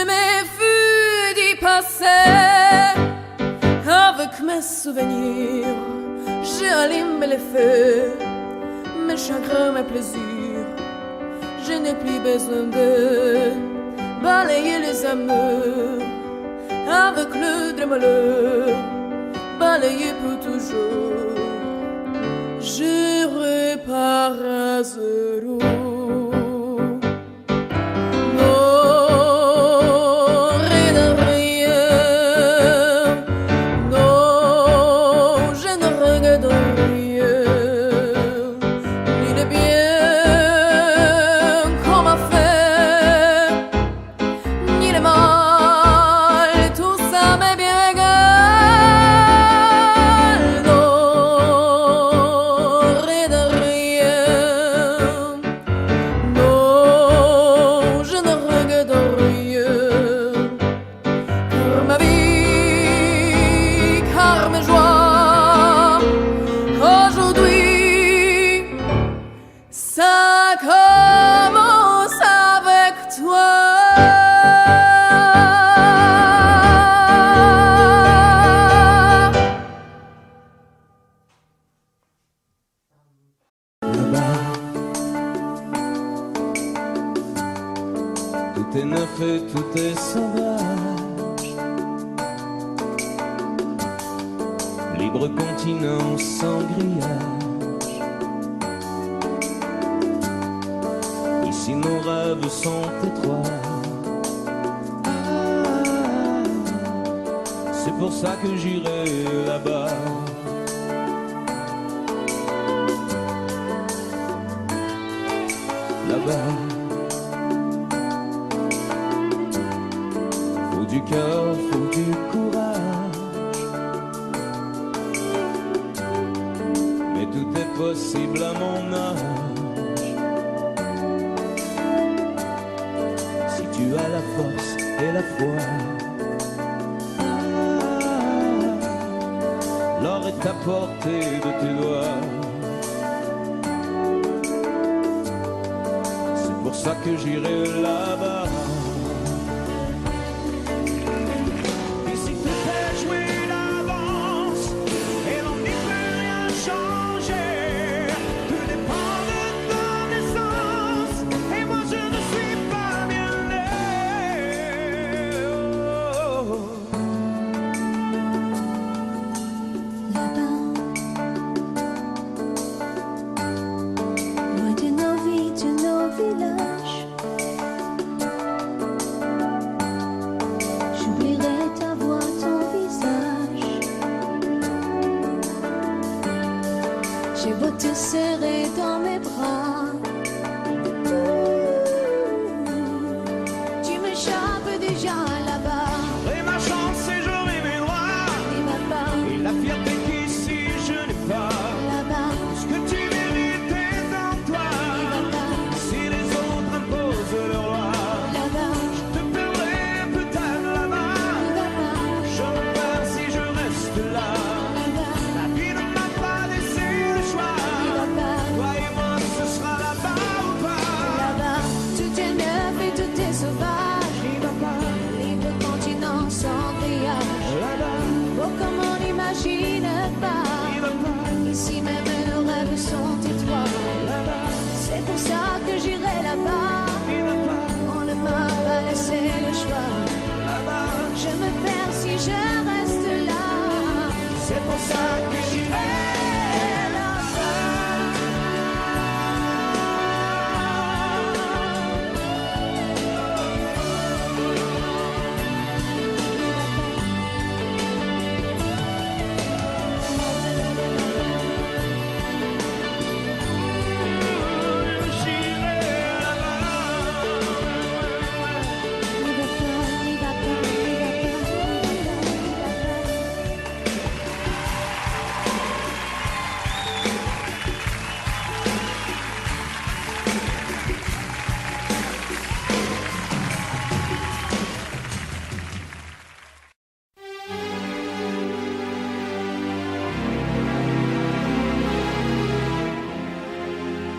Je m'effuis d'y passer avec mes souvenirs. J'allume les feux, mes chagrins, mes plaisirs. Je n'ai plus besoin de balayer les amours avec le de malheur, balayer pour toujours. Je repars à zéro. Tout est neuf et tout est sauvage. Libre continent sans grillage. Ici nos rêves sont étroits. C'est pour ça que j'irai là-bas. Là-bas. Faut du cœur, faut du courage. Mais tout est possible à mon âge. Si tu as la force et la foi, l'or est à portée de tes doigts. C'est pour ça que j'irai là-bas. J'ai beau te serrer dans mes bras, tu m'échappes déjà là-bas. J'aurai ma chance et j'aurai mes droits. Et ma part, Et la fierté qu'ici je n'ai pas. là-bas, Ce que tu mérites est en toi. et ma part, Si les autres imposent leur loi, là-bas, je te perdrai peut-être là-bas. et ma part, Je repars si je reste là. là-bas, La vie ne m'a pas laissé le choix. et ma part, Toi et moi, ce sera là-bas ou pas. là-bas. Tout est neuf et tout est sauvage. Et ma part, Libre continent sans grillage. là-bas, Oh, comme on n'imagine pas. et ma part, Ici même nos rêves sont étroits. là-bas, C'est pour ça que j'irai là-bas. et ma part, On ne m'a pas laissé le choix. là-bas. Je me perds si je reste là. C'est pour ça que j'irai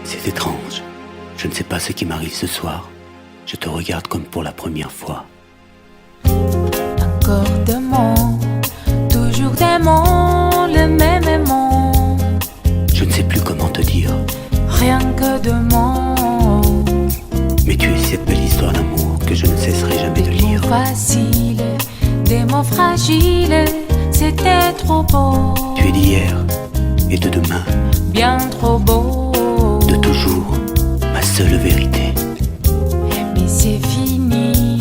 C'est étrange. Je ne sais pas ce qui m'arrive ce soir. Je te regarde comme pour la première fois. Encore d'aimant, toujours d'aimant, le même aimant. Je ne sais plus comment te dire. Rien que d'aimant. Mais tu es cette belle histoire d'amour que je ne cesserai jamais de lire. Des mots faciles, des mots fragiles, c'était trop beau. Tu es d'hier et de demain, bien trop beau. de toujours, ma seule vérité. Mais c'est fini,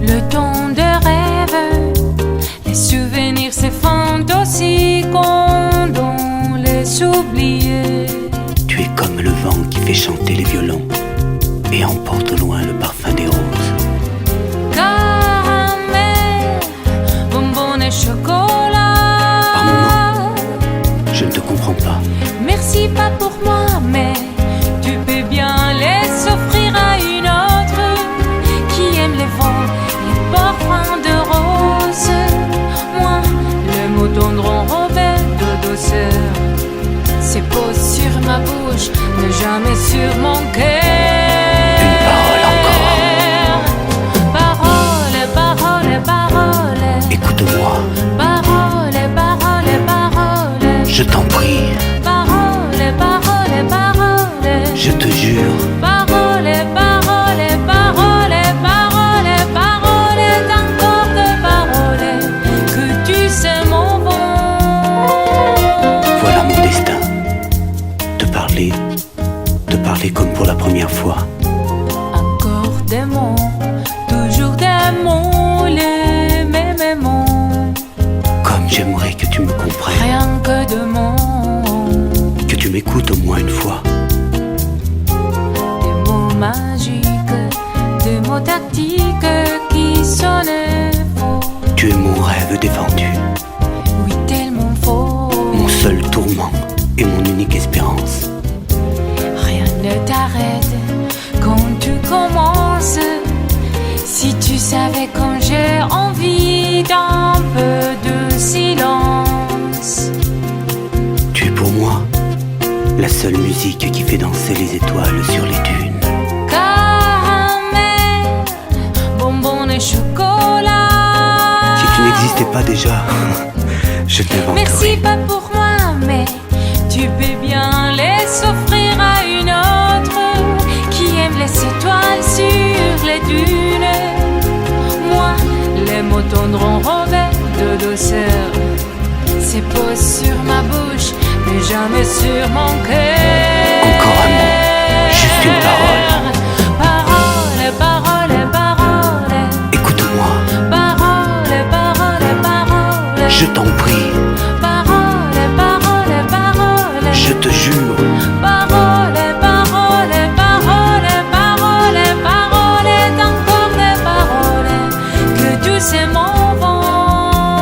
le temps de rêve. Les souvenirs s'effondrent aussi quand on les oublie. Tu es comme le vent qui fait chanter les violons et emporte au loin le parfum des roses. Caramel, bonbons et chocolat. Par moments, je ne te comprends pas. Merci pas pour moi, mais tu peux bien les offrir à une autre qui aime les vents, les parfums de rose. Moi, le mot tendre enrobé de douceur, c'est posé sur ma bouche, mais jamais sur mon cœur. Une parole encore. Parole, parole, parole. Écoute-moi, Parole, parole, parole. je t'en prie, Parole, parole, parole. je te jure. Parole, parole, parole, parole, parole, encore de paroles que tu sais mon bon. Voilà mon destin. Te parler comme pour la première fois. Encore des mots, toujours des mots, les mêmes mots. Comme j'aimerais que tu me comprennes, Rien que de mots, que tu m'écoutes au moins une fois. des mots magiques, des mots tactiques qui sonnent faux. Tu es mon rêve défendu, Oui, tellement faux. mon seul tourment et mon unique espérance. Rien ne t'arrête quand tu commences. Si tu savais quand j'ai envie d'un peu de silence. Tu es pour moi la seule musique qui fait danser les étoiles sur les dunes. Caramel, bonbons et chocolat. Si tu n'existais pas déjà, je t'inventerais. Merci pas pour moi, mais tu peux bien les offrir à une autre qui aime les étoiles sur les dunes. Moi, les mots tendres enrobés de douceur, c'est posé sur ma bouche, mais jamais sur mon cœur. Encore un mot, juste une parole. Parole, parole, parole. Écoute-moi, Parole, parole, parole. je t'en prie, Parole, parole, parole. je te jure. Parole, parole, parole, parole, parole, encore des paroles que tu sais mon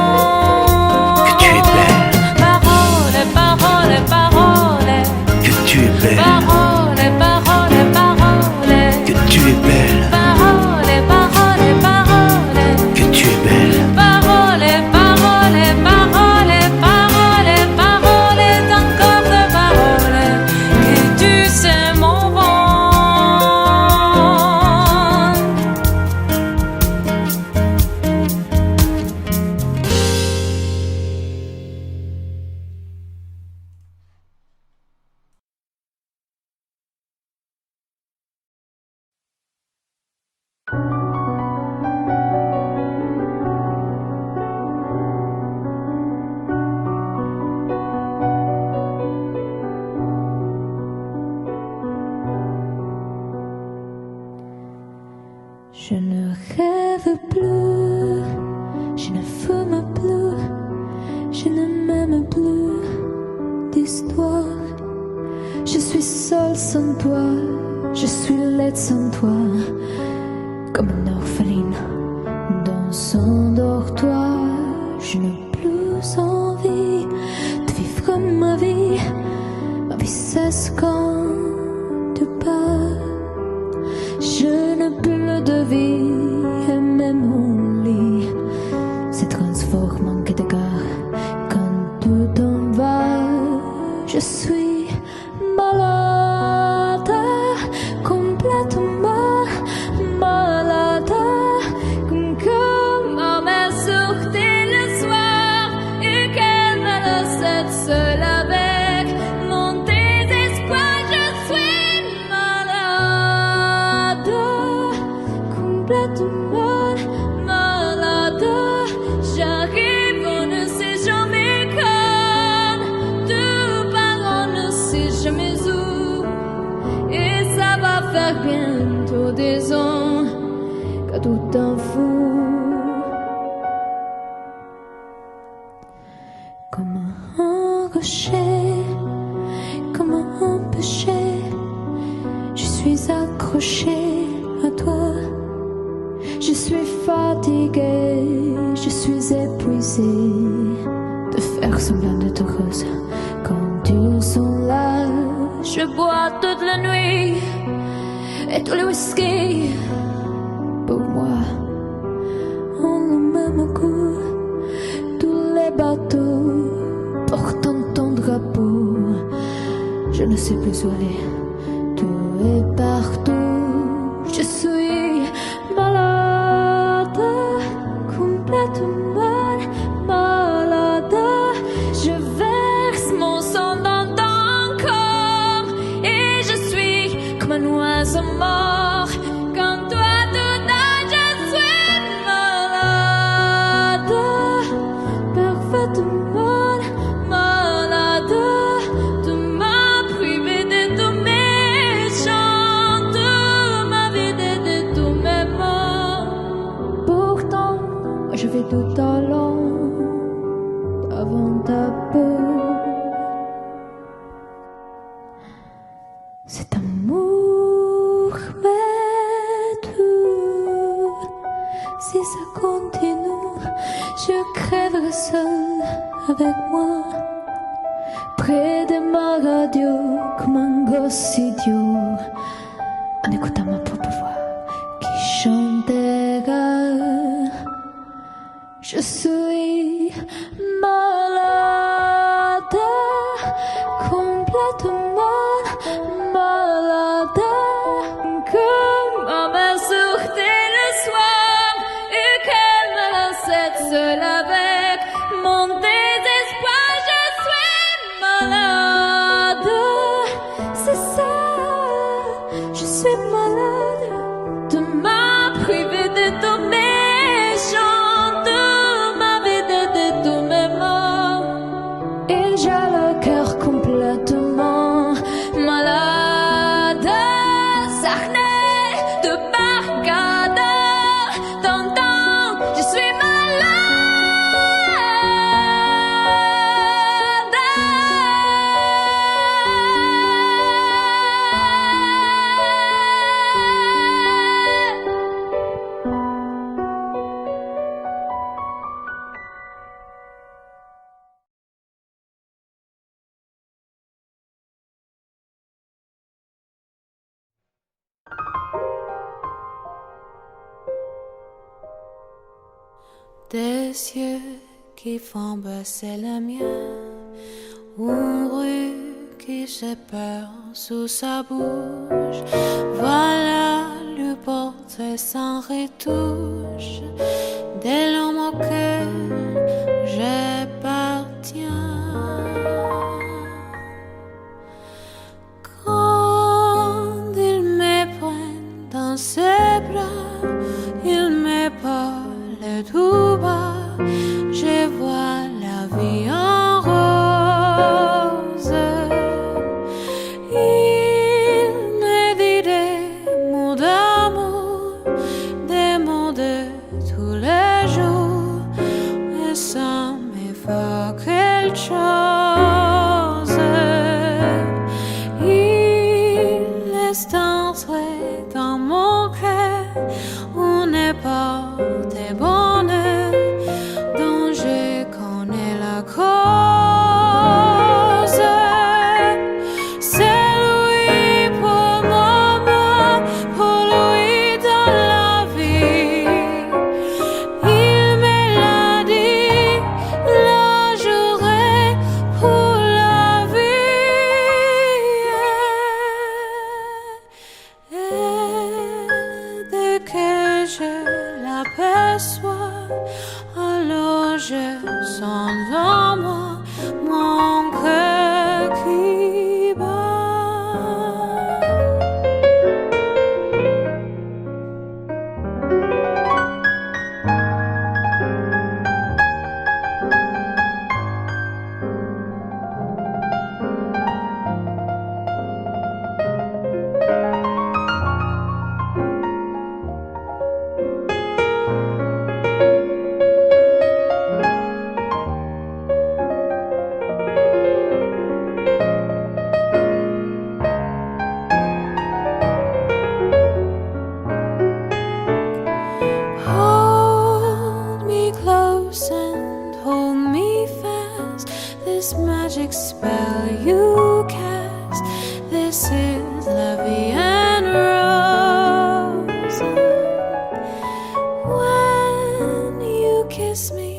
vent. Que tu es belle, Parole, parole, parole. que tu es belle, Parole, parole, parole. que tu es belle, Parole, parole, parole. que tu es belle. Parole, parole, parole, parole, parole, encore de paroles que tu sais mon vent. Je ne rêve plus, je ne fume plus, je ne m'aime plus d'histoire. Je suis seule sans toi, je suis laide sans toi, comme une orpheline dans son dortoir. Je n'ai plus envie de vivre ma vie cesse quand tu pars. Je n'ai plus de vie et même mon lit se transforme en quai de gare quand tu t'en vas. Je suis malade, complètement malade, comme ma mère sur accrochée comme un péché. Je suis accrochée à toi. Je suis fatiguée, je suis épuisée de faire semblant d'être heureuse quand ils sont là. Je bois toute la nuit et tous les whisky pour moi ont le même goût. Tous les bateaux portant ton drapeau, je ne sais plus où aller. Tout est partout. Je suis malade, complètement malade. Je verse mon sang dans ton corps et je suis comme un oiseau mort. Quand toi tout âge, je suis malade, parfaitement malade. Tu m'as privé de tous mes chants, tu m'as vidé de tous mes mots. Pourtant, je vais tout allant avant ta peau. Cet amour m'est tout. Si ça continue, je crèverai seule avec moi, près de ma radio, comme un gosse idiot, en écoutant ma propre voix qui chantera. Je suis malade, complètement malade, comme ma mère sortait le soir et qu'elle me laissait seule avec mon désespoir. Je suis malade, c'est ça, je suis malade. Tu m'as privé de tous mes chants, tu m'as vidé de tous mes mots, et j'ai le cœur complètement malade. Sarney de Barcade, t'entends, je suis Des yeux qui font baisser les miens, une rue qui se perd sous sa bouche. Voilà le portrait sans retouche de l'homme auquel j'appartiens. Quand il me prend dans ses bras, il me parle tout bas, je vois la vie en rose. Il me dit des mots d'amour, des mots de tous les jours, et ça me fait quelque chose. Il laisse entrer dans mon cœur une porte de bonheur dont je connais la cause. C'est lui pour moi, pour lui dans la vie. Il me l'a dit, la journée pour la vie. Et dès que je l'aperçois, alors je sens en moi mon cœur qui bat. kiss me,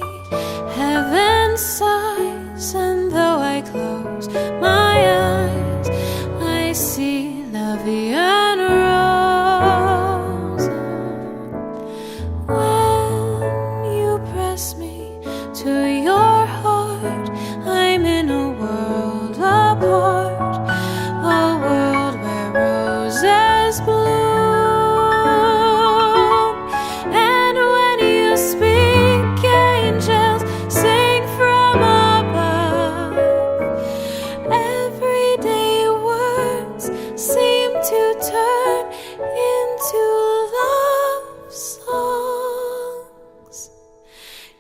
heaven sighs, and though I close my eyes, I see la vie en rose. When you press me to your heart, I'm in a world apart, a world where roses bloom. And when you speak, angels sing from above. Everyday words seem to turn into love songs.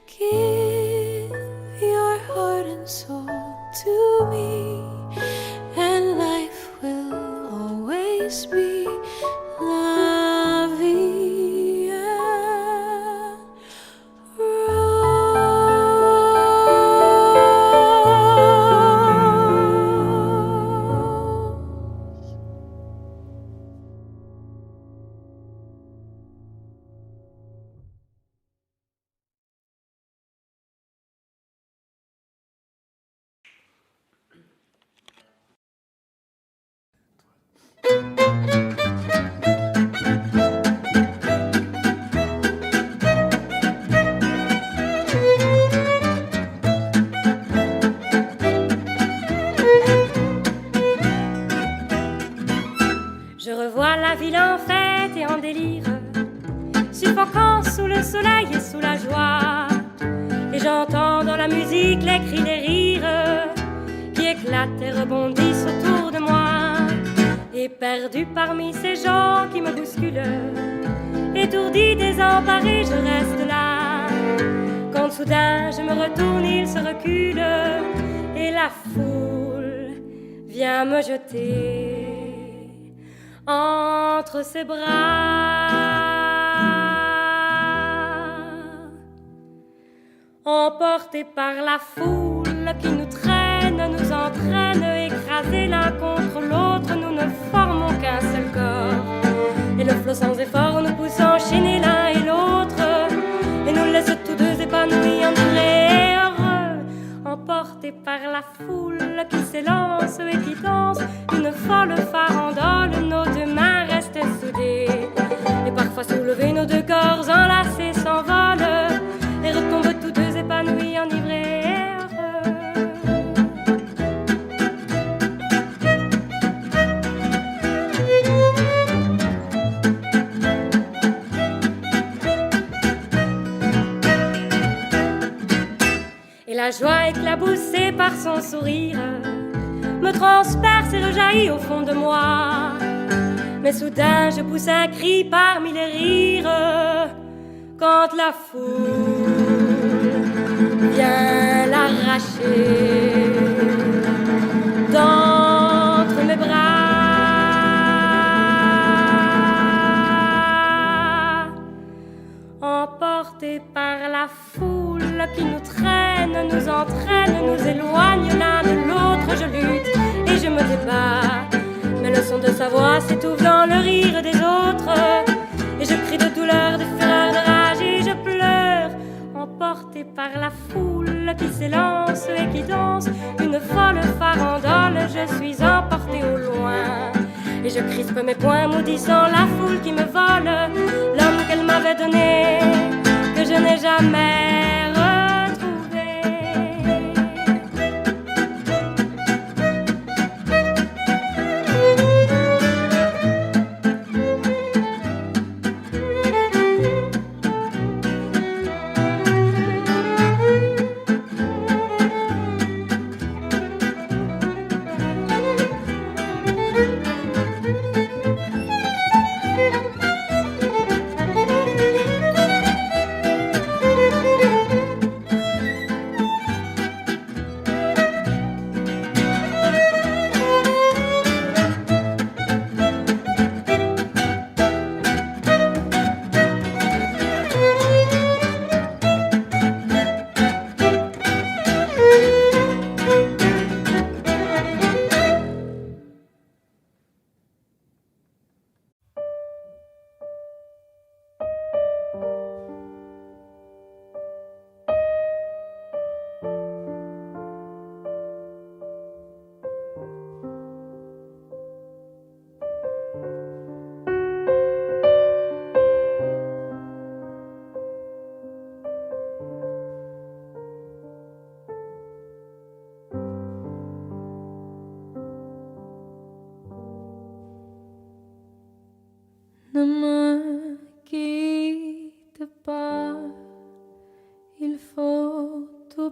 Give your heart and soul to me, and life will always be la vie en rose. Je revois la ville en fête et en délire, suffocant sous le soleil et sous la joie. Et j'entends dans la musique les cris des rires qui éclatent et rebondissent autour de moi. Et perdu parmi ces gens qui me bousculent, étourdi, désemparé, je reste là. Quand soudain je me retourne, il se recule et la foule vient me jeter entre ses bras. Emportés par la foule qui nous traîne, nous entraîne, écrasés l'un contre l'autre, nous ne formons qu'un seul corps. Et le flot sans effort nous pousse enchaîner l'un et l'autre, et nous laisse tous deux épanouis, enivrés et heureux. Emportés par la foule qui s'élance et qui danse une folle farandole, nos deux mains restent soudées, et parfois soulevés, nos deux corps enlacés s'envolent et retombent tous deux épanouis, enivrés et heureux. Et la joie éclaboussée par son sourire me transperce et rejaillit au fond de moi. Mais soudain je pousse un cri parmi les rires quand la foule vient l'arracher d'entre mes bras. Emportés par la foule qui nous traîne, nous entraîne, nous éloigne l'un de l'autre, je lutte et je me débat. Mais le son de sa voix s'étouffe dans le rire des autres, et je crie de douleur, de fureur, de rage et je pleure. Emporté par la foule qui s'élance et qui danse une folle farandole, je suis emporté au loin. Et je crispe mes poings maudissant la foule qui me vole l'homme qu'elle m'avait donné, que je n'ai jamais retrouvé.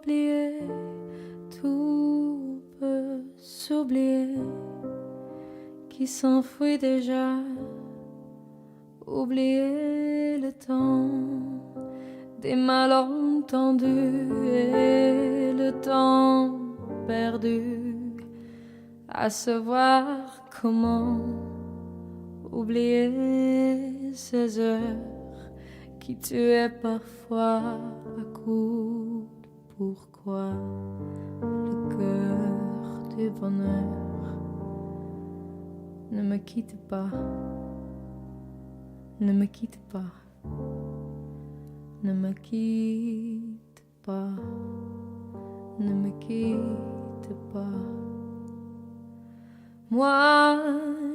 s'oublier, tout peut s'oublier, qui s'enfuit déjà. Oublier le temps des malentendus et le temps perdu à savoir comment oublier ces heures qui tuaient parfois à coups de pourquoi le cœur du bonheur. Ne me quitte pas. Ne me quitte pas, ne me quitte pas, ne me quitte pas. Moi,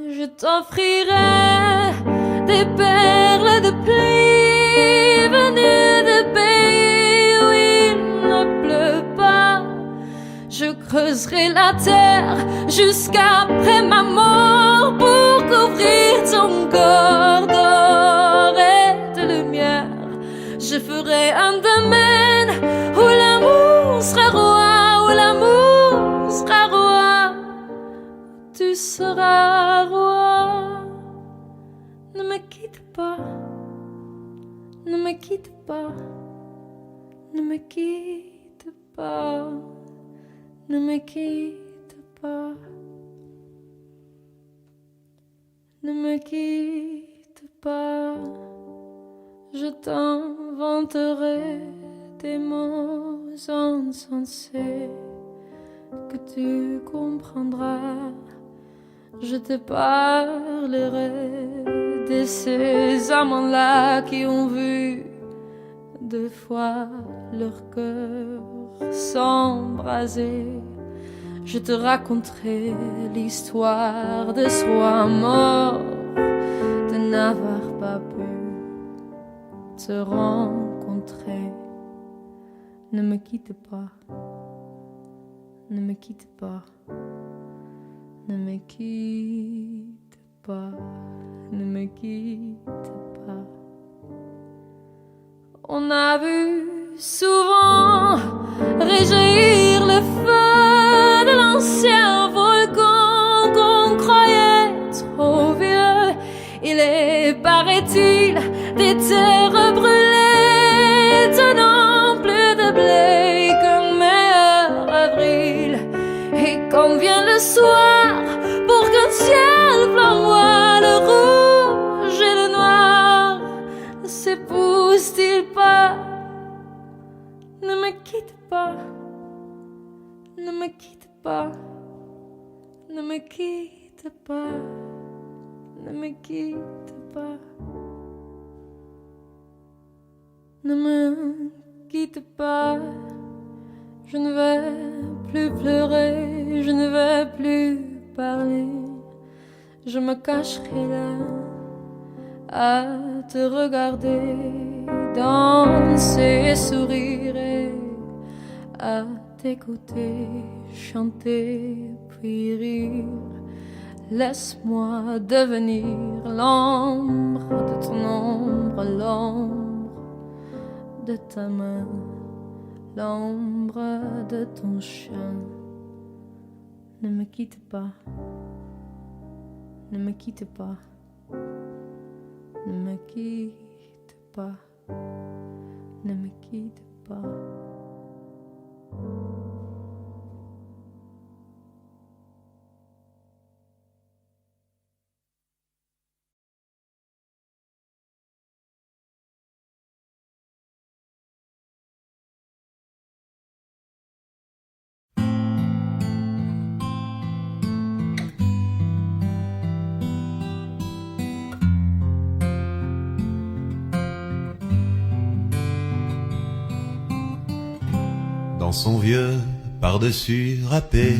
je t'offrirai des perles de pluie venues de pays où il ne pleut pas. Je creuserai la terre jusqu'après ma mort pour couvrir ton corps d'or et de lumière. Je ferai un domaine où l'amour sera roi, où l'amour sera roi, tu seras roi. Ne me quitte pas, ne me quitte pas, ne me quitte pas, ne me quitte pas, ne me quitte pas. Je t'inventerai des mots insensés que tu comprendras. Je te parlerai de ces amants-là qui ont vu deux fois leur cœur s'embraser. Je te raconterai l'histoire de ce roi mort, de n'avoir pas pu te rencontrer. Ne me quitte pas, ne me quitte pas, ne me quitte pas, ne me quitte pas. On a vu souvent réjaillir le feu de l'ancien volcan qu'on croyait trop vieux. Il est, paraît-il, des terres brûlées, tenant plus de blé qu'un meilleur avril. Et quand vient le soir, pour qu'un ciel flamboie, le rouge et le noir ne s'épousent-ils pas? Ne me quitte pas, ne me quitte pas, ne me quitte pas, ne me quitte pas. Ne me quitte pas, je ne vais plus pleurer, je ne vais plus parler. Je me cacherai là à te regarder danser et sourire et à t'écouter chanter puis rire. Laisse-moi devenir l'ombre de ton ombre, l'ombre de ta main, l'ombre de ton chien. Ne me quitte pas, ne me quitte pas, ne me quitte pas, ne me quitte pas. Dans son vieux par-dessus râpé,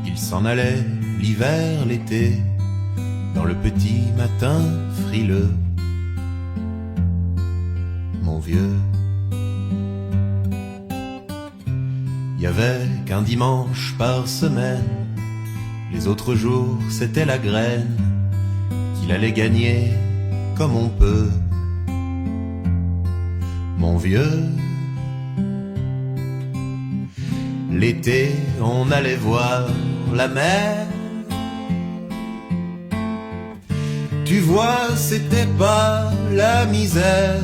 il s'en allait l'hiver, l'été, dans le petit matin frileux. Mon vieux, il y avait qu'un dimanche par semaine, les autres jours c'était la graine qu'il allait gagner comme on peut. Mon vieux, L'été, on allait voir la mer. Tu vois, c'était pas la misère.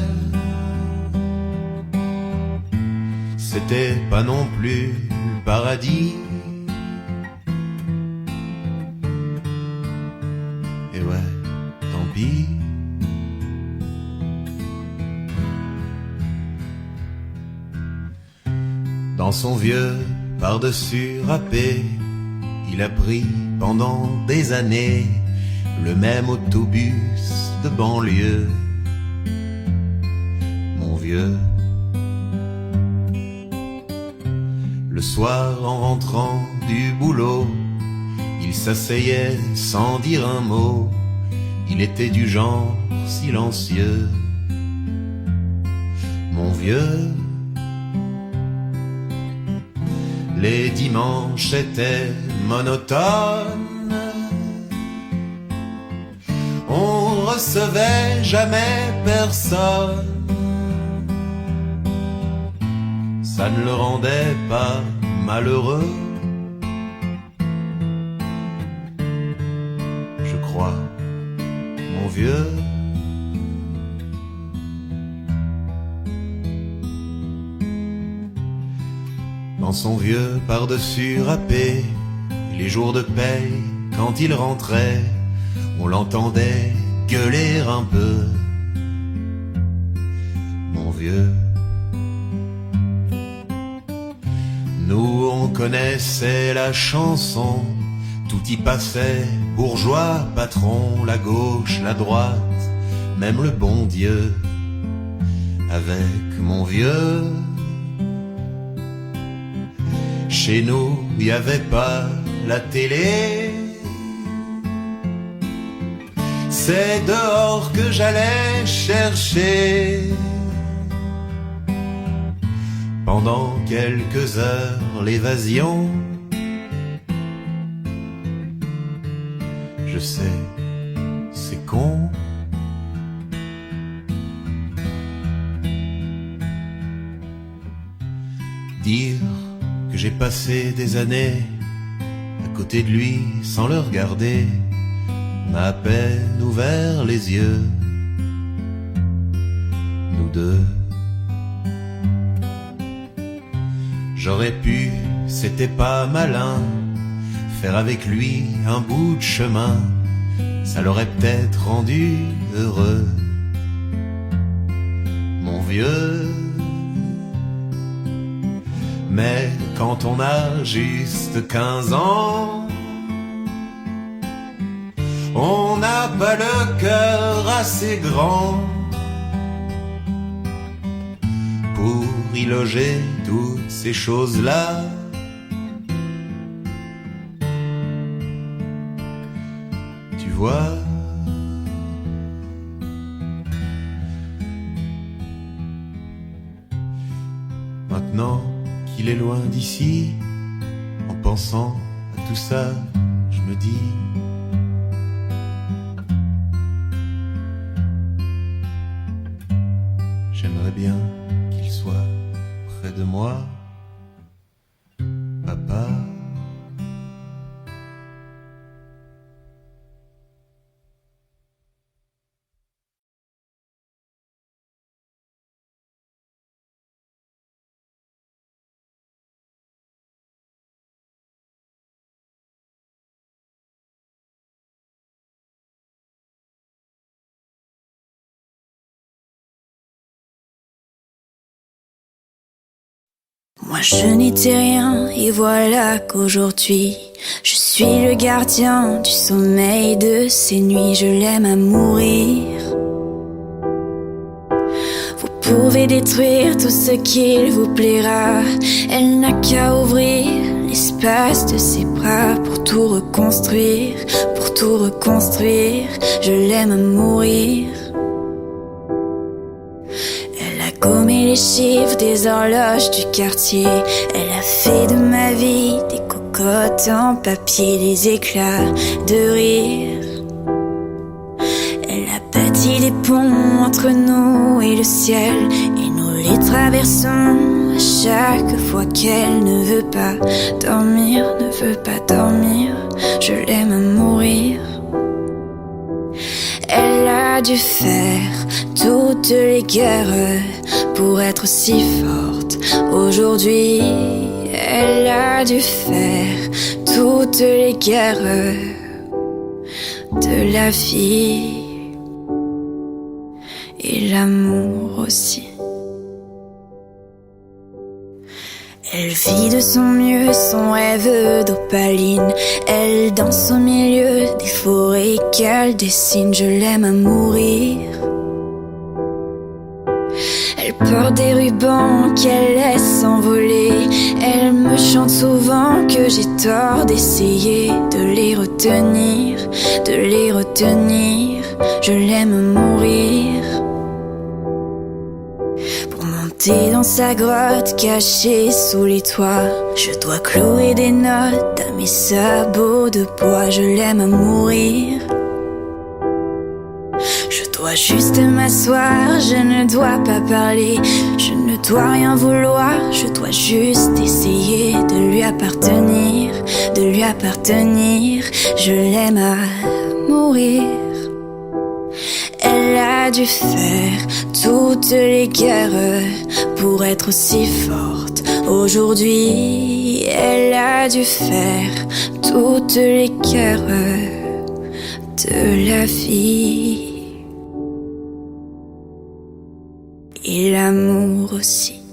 C'était pas non plus le paradis. Et ouais, tant pis. Dans son vieux par-dessus râpé, il a pris pendant des années le même autobus de banlieue. Mon vieux. Le soir, en rentrant du boulot, il s'asseyait sans dire un mot. Il était du genre silencieux. Mon vieux. Les dimanches étaient monotones. On recevait jamais personne. Ça ne le rendait pas malheureux, je crois, mon vieux. Dans son vieux par-dessus râpé, les jours de paye, quand il rentrait, on l'entendait gueuler un peu. Mon vieux. Nous on connaissait la chanson, tout y passait, bourgeois, patron, la gauche, la droite, même le bon Dieu. Avec mon vieux, chez nous, il n'y avait pas la télé. C'est dehors que j'allais chercher. Pendant quelques heures, l'évasion. Je sais, c'est con. Dire que j'ai passé des années à côté de lui sans le regarder m'a à peine ouvert les yeux. Nous deux. J'aurais pu, c'était pas malin, faire avec lui un bout de chemin, ça l'aurait peut-être rendu heureux. Mon vieux. Mais quand on a juste 15 ans, on n'a pas le cœur assez grand pour y loger toutes ces choses-là. Tu vois, maintenant qu'il est loin d'ici, en pensant à tout ça, je me dis j'aimerais bien qu'il soit près de moi, papa. Moi je n'étais rien et voilà qu'aujourd'hui je suis le gardien du sommeil de ces nuits. Je l'aime à mourir. Vous pouvez détruire tout ce qu'il vous plaira, elle n'a qu'à ouvrir l'espace de ses bras pour tout reconstruire, pour tout reconstruire. Je l'aime à mourir. Gommé les chiffres des horloges du quartier, elle a fait de ma vie des cocottes en papier, des éclats de rire. Elle a bâti des ponts entre nous et le ciel, et nous les traversons à chaque fois qu'elle ne veut pas dormir, ne veut pas dormir. Je l'aime à mourir. Elle a dû faire toutes les guerres pour être si forte. Aujourd'hui, elle a dû faire toutes les guerres de la vie et l'amour aussi. Elle vit de son mieux son rêve d'opaline. Elle danse au milieu des forêts qu'elle dessine. Je l'aime à mourir. Elle porte des rubans qu'elle laisse s'envoler. Elle me chante souvent que j'ai tort d'essayer de les retenir, de les retenir. Je l'aime à mourir. Dans sa grotte cachée sous les toits, je dois clouer des notes à mes sabots de bois. Je l'aime à mourir. Je dois juste m'asseoir, je ne dois pas parler, je ne dois rien vouloir, je dois juste essayer de lui appartenir, de lui appartenir. Je l'aime à mourir. Elle a dû faire toutes les guerres pour être aussi forte. Aujourd'hui, elle a dû faire toutes les guerres de la vie et l'amour aussi.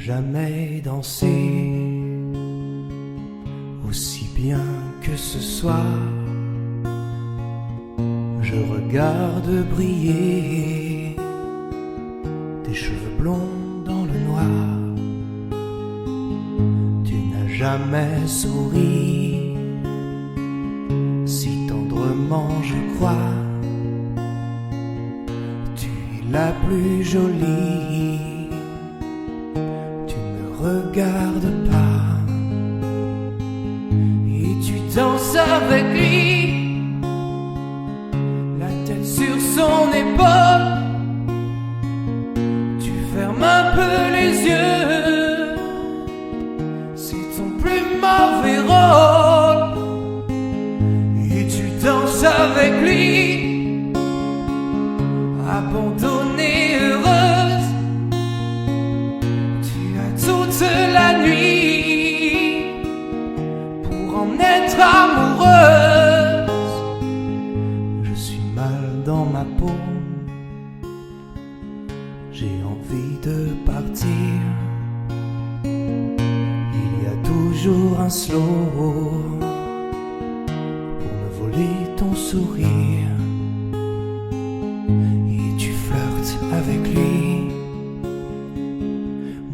jamais dansé aussi bien que ce soir. Je regarde briller tes cheveux blonds dans le noir. Tu n'as jamais souri si tendrement, je crois. Tu es la plus jolie. Tu ne regardes pas et tu danses avec lui, la tête sur son épaule. Tu fermes un peu les yeux, c'est ton plus mauvais rôle. Et tu danses avec lui, abandonnée, heureuse. Tu as toute la nuit pour en être amoureuse. Je suis mal dans ma peau, j'ai envie de partir. Il y a toujours un slow pour me voler ton sourire. Et tu flirtes avec lui,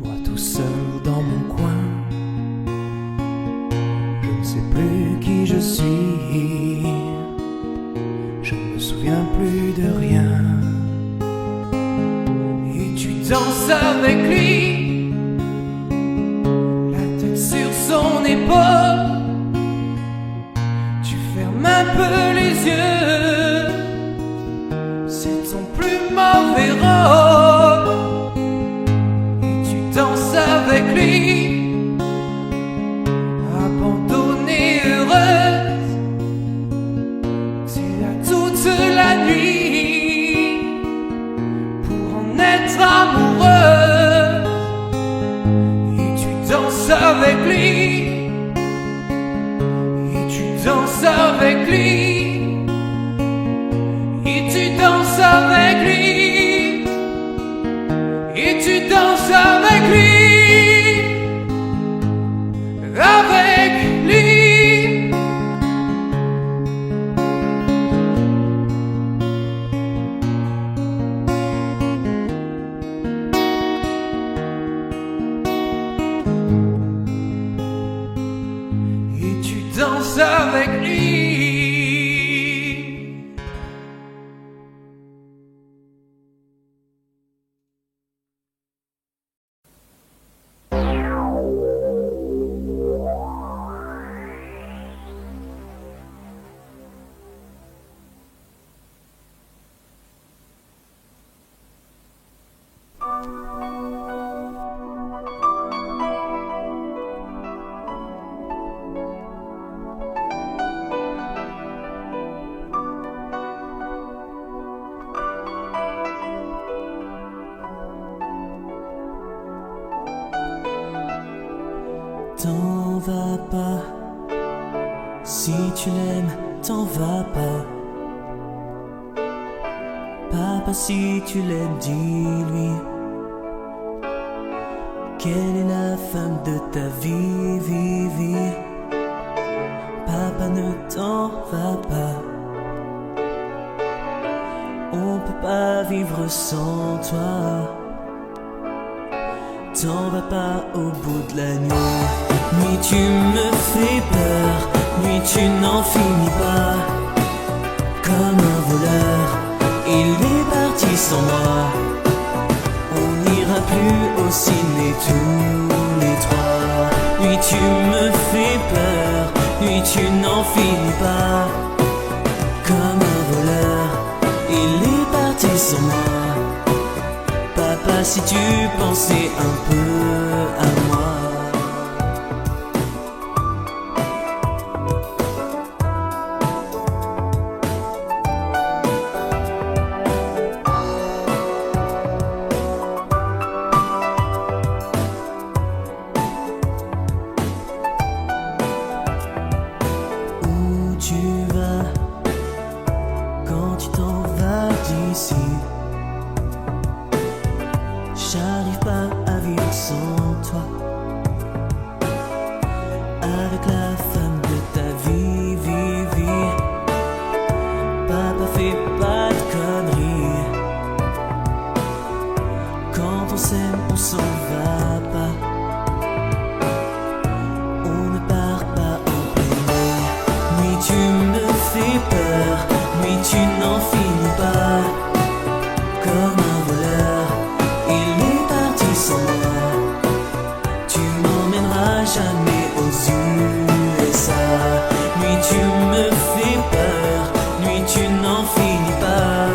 moi tout seul dans mon coin. Je ne sais plus qui je suis, je ne me souviens plus de rien. Et tu danses avec lui, la tête sur son épaule. Tu fermes un peu les yeux, c'est ton plus mauvais rôle. Et tu danses avec lui, abandonnée, heureuse. Tu as toute la nuit pour en être amoureuse. Et tu danses avec lui, et tu danses avec lui, et tu danses avec lui, et tu danses avec lui, avec lui. Et tu danses avec lui. T'en vas pas, si tu l'aimes, t'en vas pas. Papa, si tu l'aimes, dis-lui quelle est la femme de ta vie, vie, vie. Papa, ne t'en va pas, on peut pas vivre sans toi. T'en vas pas au bout de la nuit. Nuit tu me fais peur, nuit tu n'en finis pas. Comme un voleur, il est parti sans moi. On n'ira plus au ciné tous les trois. Nuit tu me fais peur, nuit tu n'en finis pas. Comme un voleur, il est parti sans moi. Papa, si tu pensais un peu à moi. Où tu vas quand tu t'en vas d'ici? J'arrive pas à vivre sans tu me fais peur, nuit tu n'en finis pas. Comme un voleur, il est parti sans moi. Tu m'emmèneras jamais aux USA. Nuit tu me fais peur, nuit tu n'en finis pas.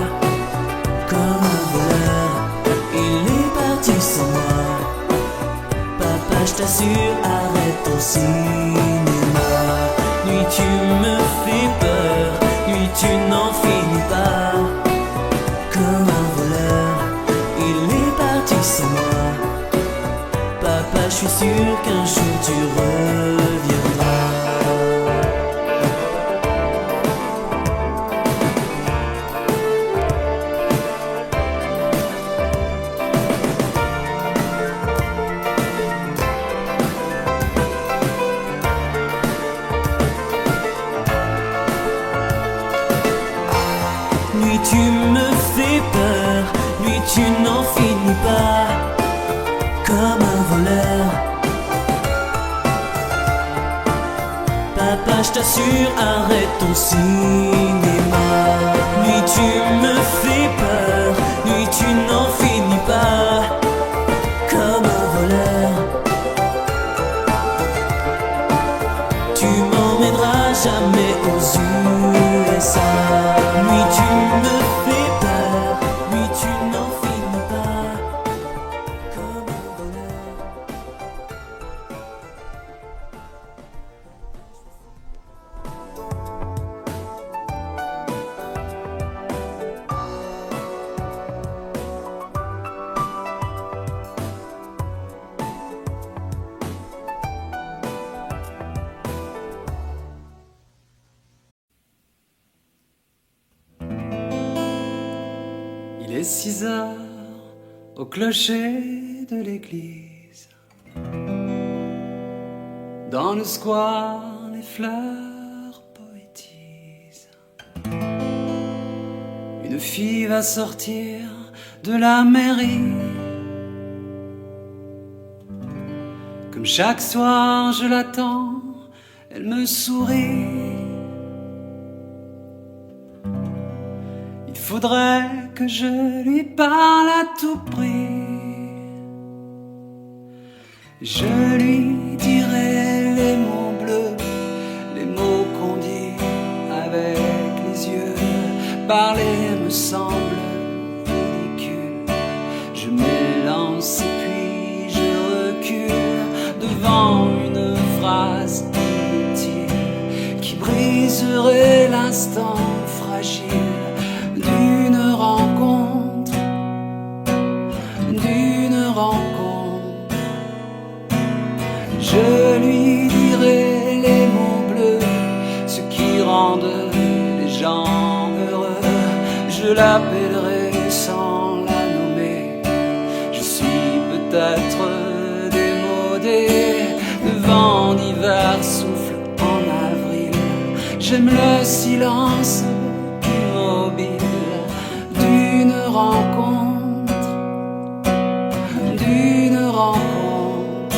Comme un voleur, il est parti sans moi. Papa, je t'assure, arrête ton cinéma. Nuit tu me fais peur, nuit tu n'en finis pas. Comme un voleur, il est parti sans moi. Papa, je suis sûr qu'un jour tu reviendras. Nuit tu me fais peur, nuit tu n'en finis pas. Comme un voleur. Papa, je t'assure, arrête ton cinéma. Nuit tu me fais peur, nuit tu n'en finis pas. Comme un voleur. Tu m'emmèneras jamais aux USA. Nuit tu me fais peur, nuit tu n'en finis pas. Comme un voleur. Il est 6 heures au clocher de l'église. Dans le square, les fleurs poétisent. Une fille va sortir de la mairie. Comme chaque soir, je l'attends, elle me sourit. Il faudrait que je lui parle à tout prix. Je lui dirai les mots bleus, les mots qu'on dit avec les yeux. Parler me semble ridicule. Je m'élance et puis je recule devant une phrase inutile qui briserait l'instant fragile d'une rencontre, d'une rencontre. Je lui dirai les mots bleus, ceux qui rendent les gens heureux. Je l'appellerai sans la nommer. Je suis peut-être démodé, le vent d'hiver souffle en avril. J'aime le silence immobile d'une rencontre, d'une rencontre.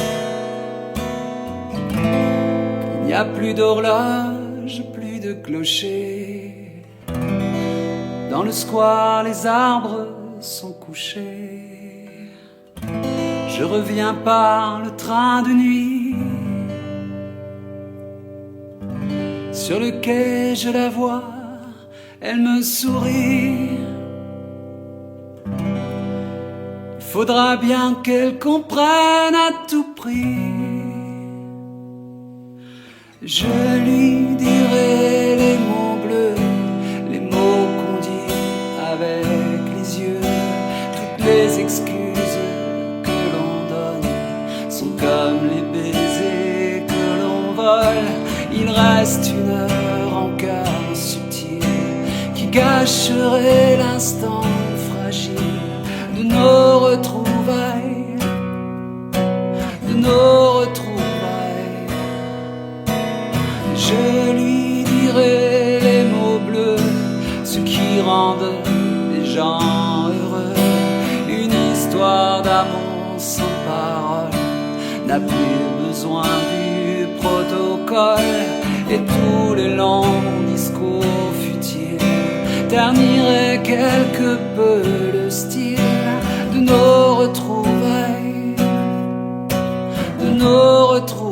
Il n'y a plus d'horloge, plus de clocher. Dans le square, les arbres sont couchés. Je reviens par le train de nuit. Sur le quai, je la vois, elle me sourit. Il faudra bien qu'elle comprenne à tout prix. Je lui dirai les mots bleus, les mots qu'on dit avec les yeux. Toutes les excuses que l'on donne sont comme les baisers que l'on vole. Il reste une rancœur subtile qui gâcherait l'instant fragile de nos retrouvailles, de nos retrouvailles. Je lui dirai les mots bleus, ceux qui rendent les gens heureux. Une histoire d'amour sans parole n'a plus besoin du protocole. Et tous les longs quelque peu le style de nos retrouvailles, de nos retrouvailles.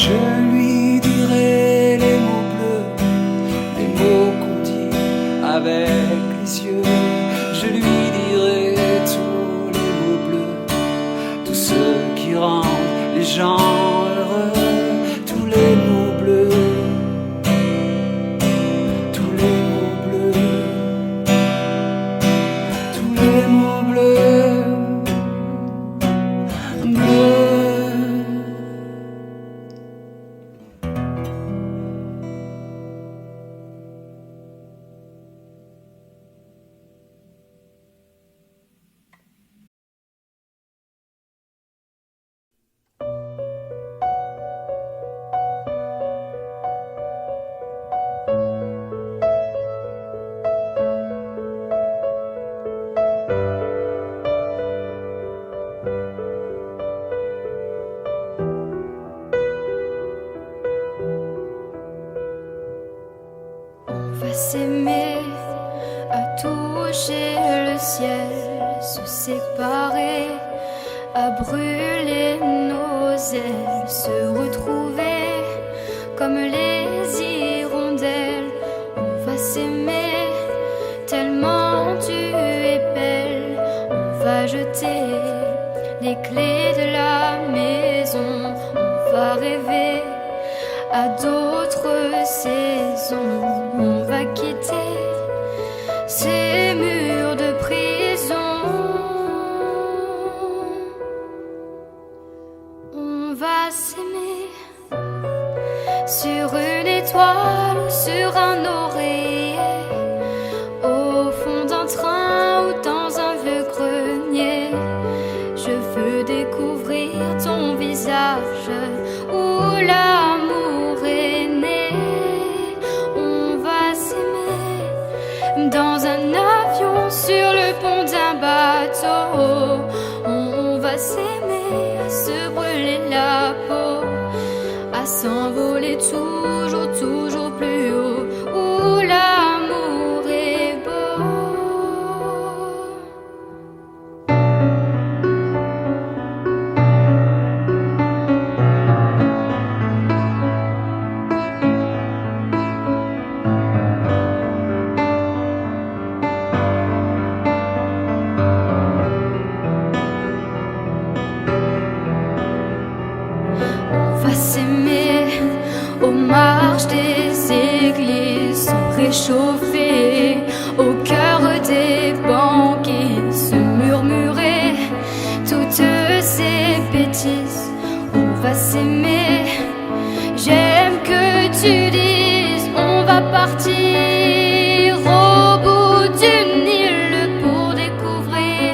Je lui dirai les mots bleus, les mots qu'on dit avec les yeux. Je lui dirai tous les mots bleus, tous ceux qui rendent les gens heureux. Tous les mots bleus, tous les mots bleus, tous les mots bleus, bleus. S'aimer, à toucher le ciel, se séparer, à brûler nos ailes, se retrouver comme les hirondelles. On va s'aimer tellement tu es belle. On va jeter les clés de la maison. On va rêver à d'autres saisons. On va quitter ces murs de prison. On va s'aimer sur une étoile ou sur un oreiller, au fond d'un train ou dans un vieux grenier. Je veux découvrir ton visage où l'amour est né. On va s'aimer dans un avion, sur le pont d'un bateau. On va s'aimer, à se brûler la peau, à s'envoler toujours, toujours plus haut, où l'amour est beau. On va s'aimer aux marches des églises, se réchauffer au cœur des banquiers, se murmurer toutes ces bêtises. On va s'aimer, j'aime que tu dises, on va partir au bout d'une île pour découvrir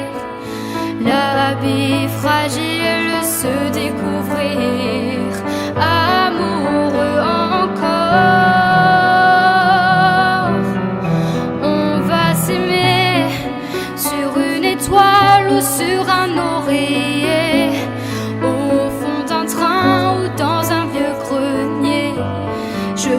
la vie fragile, se découvrir amoureux encore. On va s'aimer sur une étoile ou sur un oreiller, au fond d'un train ou dans un vieux grenier. Je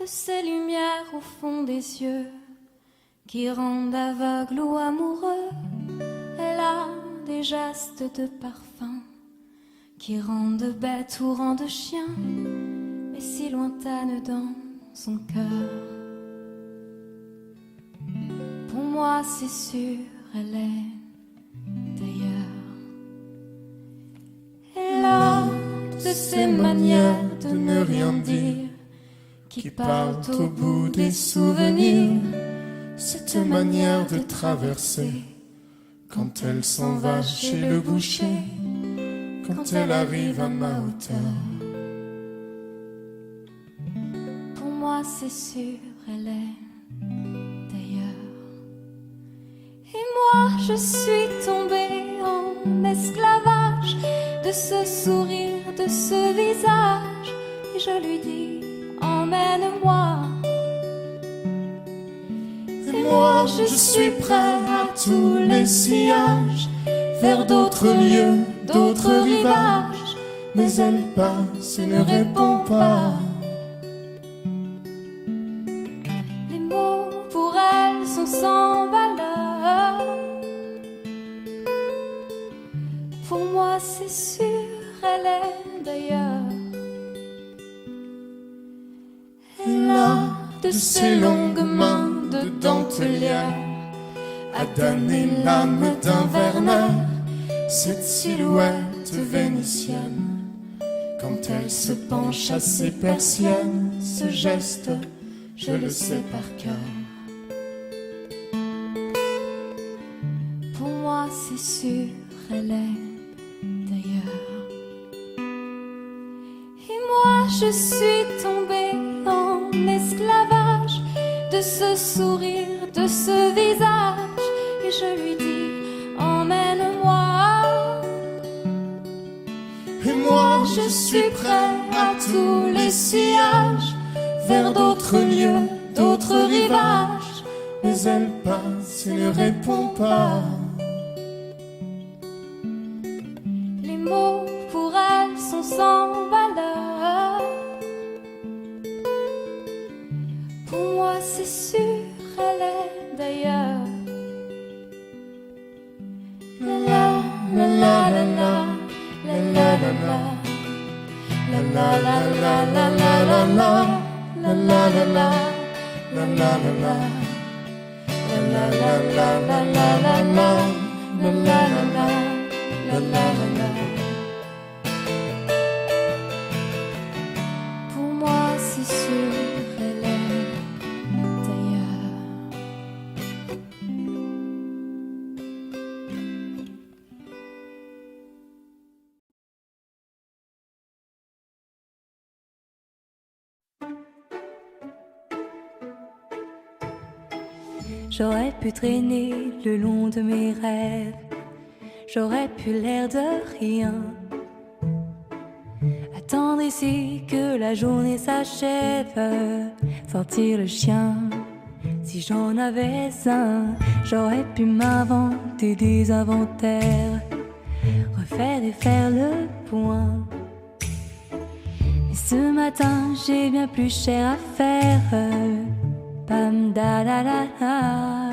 de ces lumières au fond des yeux qui rendent aveugle ou amoureux. Elle a des gestes de parfum qui rendent bête ou rendent chien, mais si lointaine dans son cœur. Pour moi c'est sûr, elle est d'ailleurs. Elle a de ces manières de ne rien dire qui partent au bout des souvenirs. Cette manière de traverser quand elle s'en va chez le boucher, quand elle arrive à ma hauteur. Pour moi c'est sûr, elle est d'ailleurs. Et moi je suis tombée en esclavage de ce sourire, de ce visage, et je lui dis emmène-moi. Et moi je suis prêt à tous les sillages, vers d'autres lieux, d'autres rivages, mais elle passe et ne répond pas. Les mots pour elle sont sans valeur. Pour moi c'est sûr, elle est d'ailleurs. Elle a de ces longues mains de dentelière à damner l'âme d'un Werner. Cette silhouette vénitienne, quand elle se penche à ses persiennes, ce geste, je le sais par cœur. Pour moi c'est sûr, elle est d'ailleurs. Et moi je suis tombée en esclavage de ce sourire, de ce visage, et je lui dis emmène-moi. Et moi je suis prêt à tous les sillages, vers d'autres lieux, d'autres rivages, mais elle passe et ne répond pas. Les mots pour elle sont sans valeur. Pour moi c'est sûr, elle est d'ailleurs. La la la la la la. La la la la, la la la la la la la, la la la la, la la la la, la la la la la la la, la la la, la la la. Pour moi c'est sûr, elle est d'ailleurs. J'aurais pu traîner le long de mes rêves, j'aurais pu l'air de rien, attendre ici que la journée s'achève, sortir le chien si j'en avais un. J'aurais pu m'inventer des inventaires, refaire et faire le point. Mais ce matin j'ai bien plus cher à faire. Pam da da da da.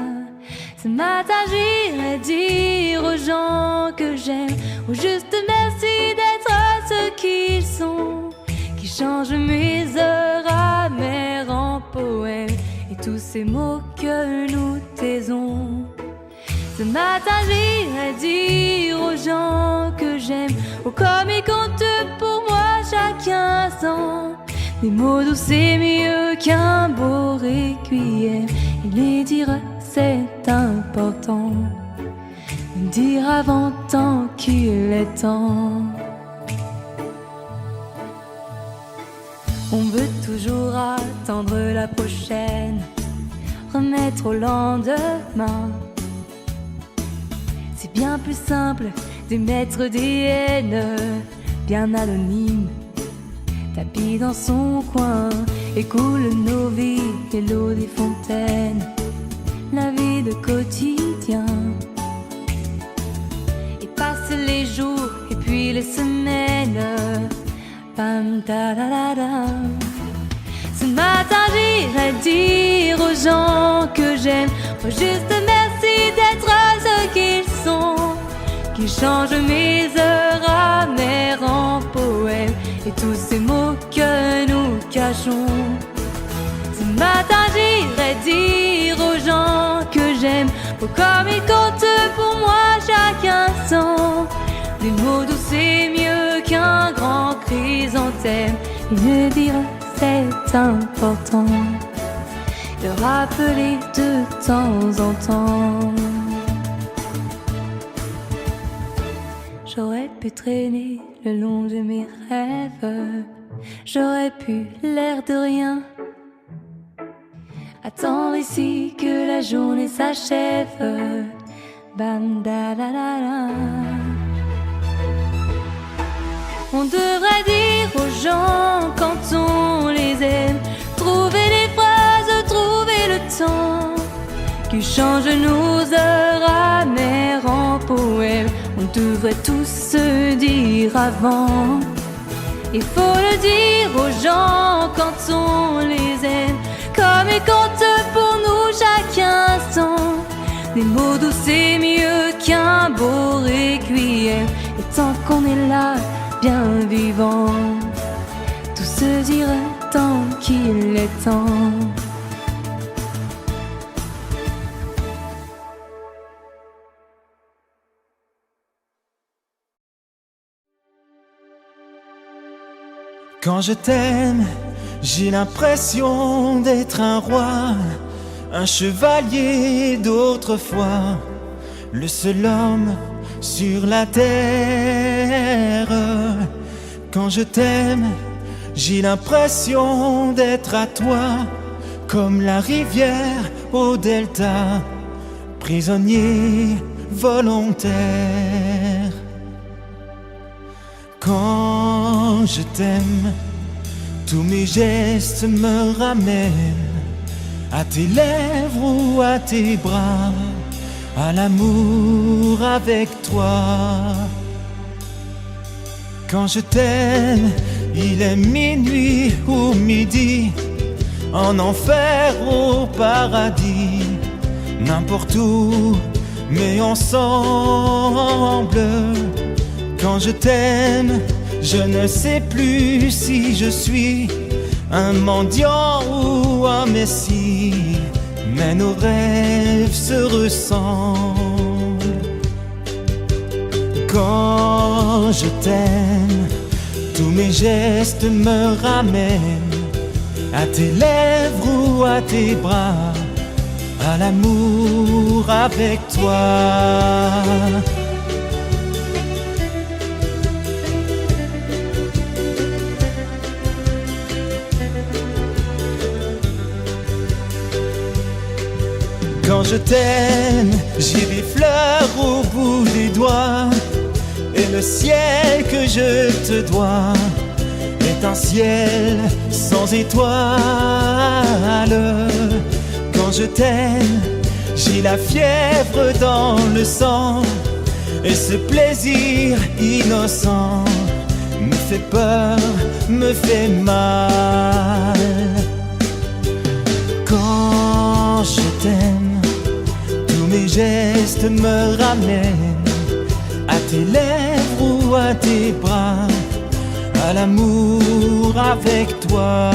Ce matin j'irai dire aux gens que j'aime, au juste merci d'être ceux qu'ils sont, qui changent mes heures amères en poèmes et tous ces mots que nous taisons. Ce matin j'irai dire aux gens que j'aime, oh comme ils comptent pour moi chaque instant. Des mots doux c'est mieux qu'un beau requiem, et les dire c'est important, me dire avant tant qu'il est temps. On veut toujours attendre la prochaine, remettre au lendemain. C'est bien plus simple d'émettre des haines, bien anonymes, tapis dans son coin, et coule nos vies et l'eau des fontaines, la vie de quotidien. Et passent les jours et puis les semaines, pam da da da da. Ce matin j'irai dire aux gens que j'aime, oh juste merci d'être ce qu'ils sont, qui changent mes heures amères en poèmes et tous ces mots que nous cachons. Ce matin j'irai dire aux gens que j'aime, oh comme ils comptent pour moi chaque instant. Des mots doux c'est mieux qu'un grand chrysanthème, et me dire c'est important, le rappeler de temps en temps. J'aurais pu traîner le long de mes rêves, j'aurais pu l'air de rien, attendre ici que la journée s'achève. Bam da la la la. On devrait dire aux gens quand on les aime, trouver les phrases, trouver le temps, qui change nos heures amères en poèmes. On devrait tous se dire avant. Il faut le dire aux gens quand on les aime, comme ils comptent pour nous chaque instant. Des mots doux c'est mieux qu'un beau requiem, et tant qu'on est là, bien vivant, tout se dira tant qu'il est temps. Quand je t'aime, j'ai l'impression d'être un roi, un chevalier d'autrefois, le seul homme sur la terre. Quand je t'aime, j'ai l'impression d'être à toi, comme la rivière au delta, prisonnier volontaire. Quand je t'aime, tous mes gestes me ramènent à tes lèvres ou à tes bras, à l'amour avec toi. Quand je t'aime, il est minuit ou midi, en enfer ou paradis, n'importe où, mais ensemble. Quand je t'aime, je ne sais plus si je suis un mendiant ou un messie, mais nos rêves se ressemblent. Quand je t'aime, tous mes gestes me ramènent à tes lèvres ou à tes bras, à l'amour avec toi. Quand je t'aime, j'ai des fleurs au bout des doigts, et le ciel que je te dois est un ciel sans étoiles. Quand je t'aime, j'ai la fièvre dans le sang, et ce plaisir innocent me fait peur, me fait mal. Quand je t'aime, tous mes gestes me ramènent à tes lèvres ou à tes bras, à l'amour avec toi.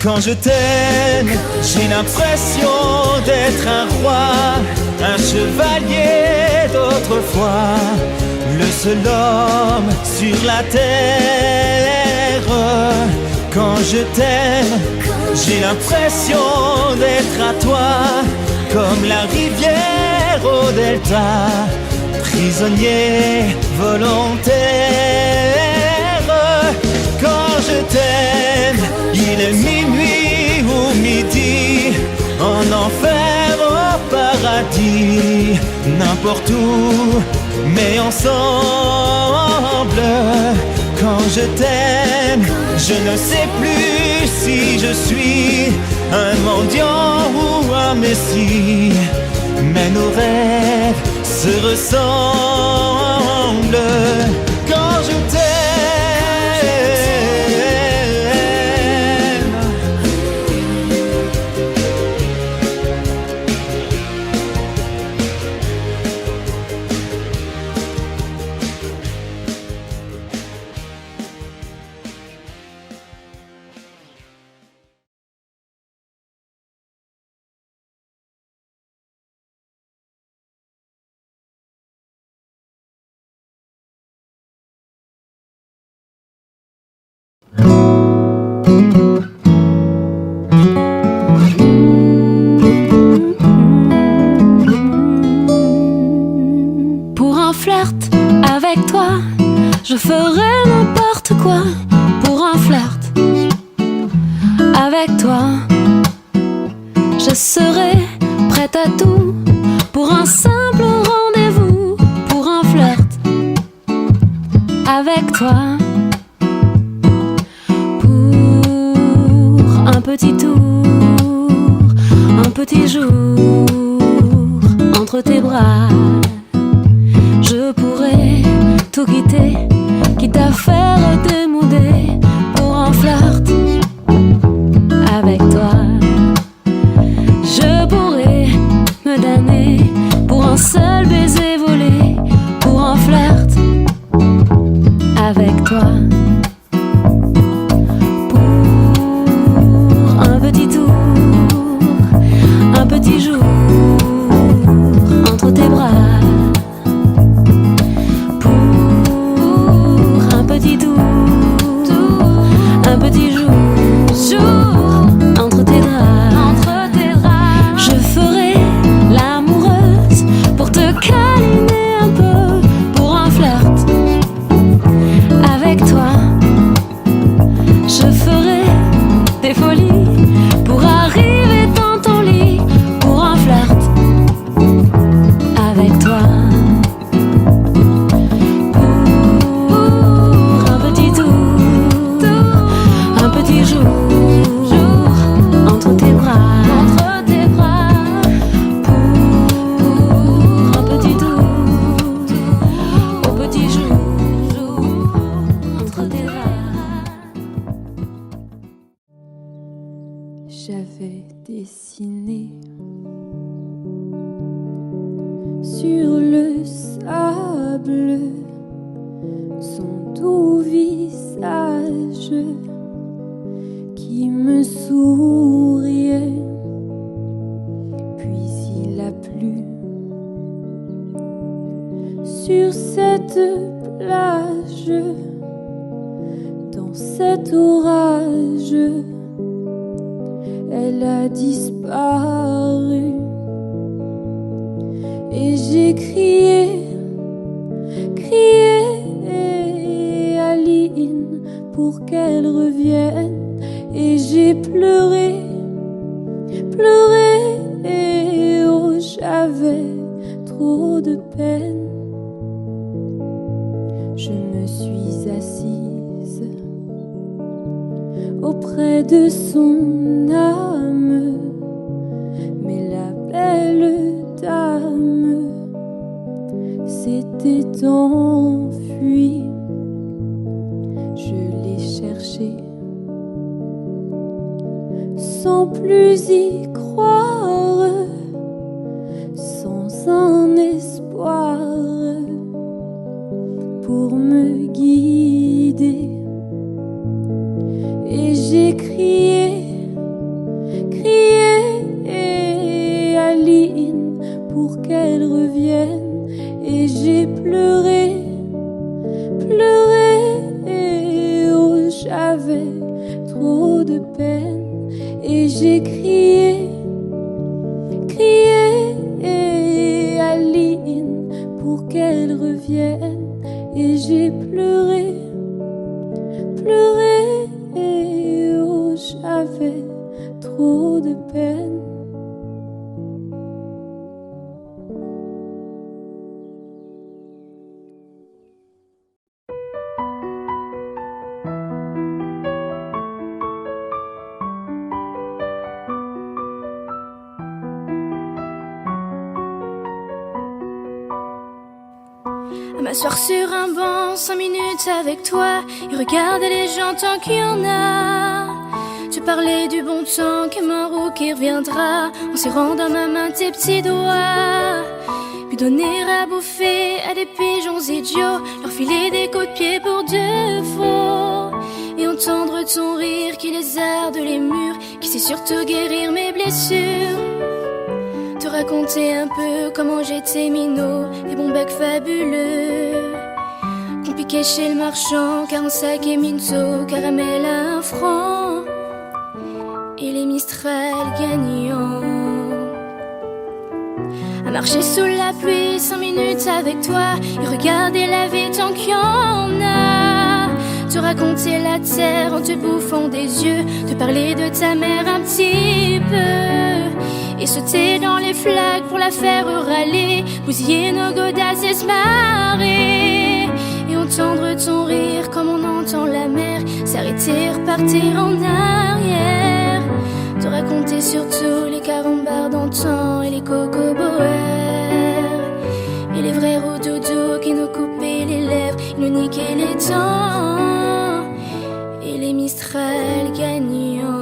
Quand je t'aime, j'ai l'impression d'être un roi, un chevalier d'autrefois, le seul homme sur la terre. Quand je t'aime, j'ai l'impression d'être à toi, comme la rivière au delta, prisonnier volontaire. Quand je t'aime, il est minuit ou midi, en enfer au paradis, n'importe où, mais ensemble. Quand je t'aime, je ne sais plus si je suis un mendiant ou un messie, mais nos rêves se ressemblent. Quand je Je ferai n'importe quoi pour un flirt avec toi. Je serai prête à tout pour un simple rendez-vous, pour un flirt avec toi. Pour un petit tour, un petit jour entre tes bras. Je pourrais tout quitter, quitte à faire démouder pour un flirt avec toi. Je pourrais me damner pour un seul baiser volé, pour un flirt avec toi. Pour un petit tour, un petit jour entre tes bras. Un petit jour entre tes draps. Je ferai l'amoureuse pour te câliner un peu, pour un flirt avec toi. Je ferai des folies pour arriver dans ton lit, pour un flirt avec toi. J'avais dessiné sur le sable son doux visage qui me souriait. Puis il a plu sur cette plage, dans cet orage. Elle a disparu et j'ai crié, crié Aline pour qu'elle revienne. Et j'ai pleuré, pleuré, oh j'avais trop de peine. Je me suis assise auprès de son âme, mais la belle dame s'était enfuie. Je l'ai cherchée sans plus y croire, sans un espoir pour me guider. Et j'ai crié, crié Aline pour qu'elle revienne. Et j'ai pleuré, pleuré, oh j'avais trop de peine. Et j'ai crié, crié Aline pour qu'elle revienne. Et j'ai pleuré, pleuré, oh j'avais trop de peine. À m'asseoir sur un banc 5 minutes avec toi et regarder les gens tant qu'il y en a. Tu parlais du bon temps comme un roux qui reviendra, en serrant dans ma main tes petits doigts. Puis donner à bouffer à des pigeons idiots, leur filer des coups de pied pour de faux. Et entendre ton rire qui lézarde les murs, qui sait surtout guérir mes blessures. Te raconter un peu comment j'étais minot, des bons becs fabuleux qu'on piquait chez le marchand, 45 et minto, caramel à 1 franc, et les Mistral gagnants. À marcher sous la pluie 5 minutes avec toi et regarder la vie tant qu'il y en a. raconter la terre en te bouffant des yeux, te parler de ta mère un petit peu, et sauter dans les flaques pour la faire râler, bousiller nos godasses et se marrer, et entendre ton rire comme on entend la mer s'arrêter, repartir en arrière, te raconter surtout les carambars d'antan et les cocoboères, et les vrais roudoudous qui nous coupaient les lèvres, ils nous niquaient les dents, et les Mistral gagnants.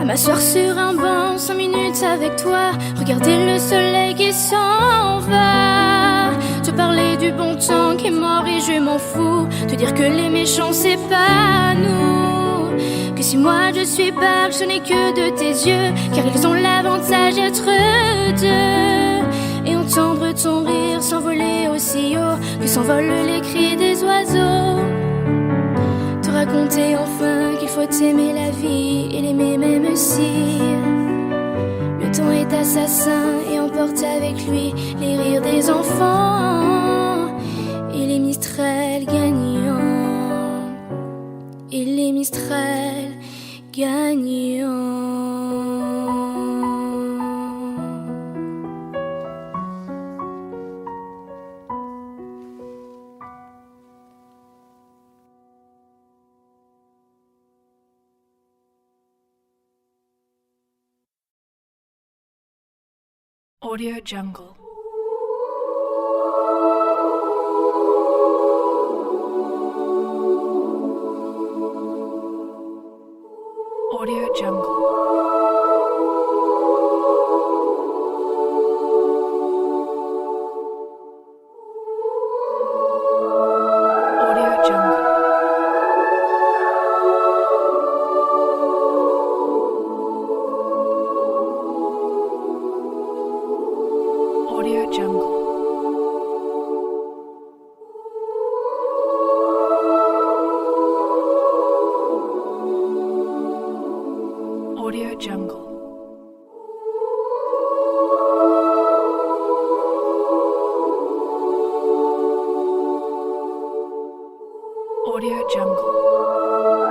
À m'asseoir sur un banc 5 minutes avec toi, regarder le soleil qui s'en va, te parler du bon temps qui est mort et je m'en fous, te dire que les méchants c'est pas nous, que si moi je suis barque je n'ai que de tes yeux, car ils ont l'avantage d'être deux, et entendre ton rire s'envoler aussi haut que s'envolent les cris des oiseaux, te raconter enfin qu'il faut aimer la vie et l'aimer même si le temps est assassin et emporte avec lui les rires des enfants, et les Mistral gagnants, et les Mistral gagnants. Audio Jungle. Audio Jungle. Audio Jungle. Audio Jungle. Audio Jungle. Audio Jungle.